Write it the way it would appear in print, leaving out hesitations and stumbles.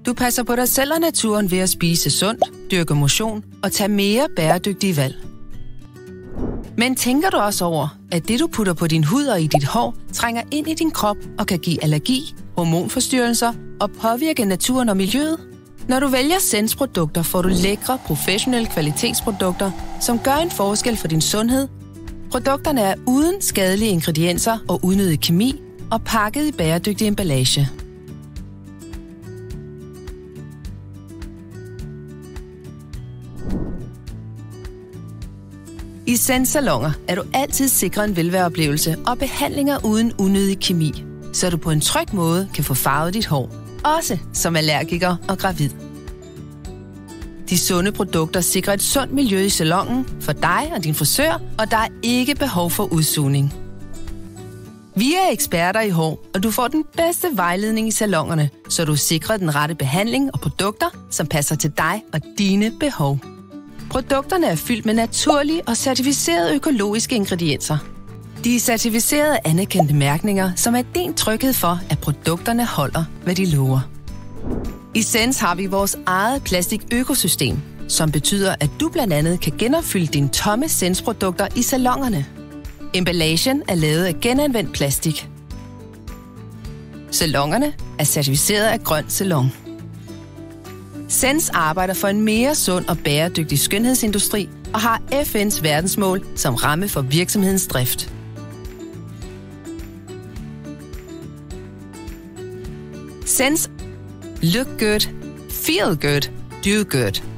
Du passer på dig selv og naturen ved at spise sundt, dyrke motion og tage mere bæredygtige valg. Men tænker du også over, at det du putter på din hud og i dit hår, trænger ind i din krop og kan give allergi, hormonforstyrrelser og påvirke naturen og miljøet? Når du vælger Sense-produkter, får du lækre, professionelle kvalitetsprodukter, som gør en forskel for din sundhed. Produkterne er uden skadelige ingredienser og unødig kemi og pakket i bæredygtig emballage. I Sense-saloner er du altid sikret en velværeoplevelse og behandlinger uden unødig kemi, så du på en tryg måde kan få farvet dit hår, også som allergiker og gravid. De sunde produkter sikrer et sundt miljø i salonen for dig og din frisør, og der er ikke behov for udsugning. Vi er eksperter i hår, og du får den bedste vejledning i salonerne, så du sikrer den rette behandling og produkter, som passer til dig og dine behov. Produkterne er fyldt med naturlige og certificerede økologiske ingredienser. De er certificerede anerkendte mærkninger, som er din tryghed for, at produkterne holder, hvad de lover. I Sense har vi vores eget plastikøkosystem, som betyder, at du blandt andet kan genopfylde dine tomme Sense-produkter i salonerne. Emballagen er lavet af genanvendt plastik. Salonerne er certificeret af Grøn Salon. Sense arbejder for en mere sund og bæredygtig skønhedsindustri og har FN's verdensmål som ramme for virksomhedens drift. Sense. Look good. Feel good. Do good.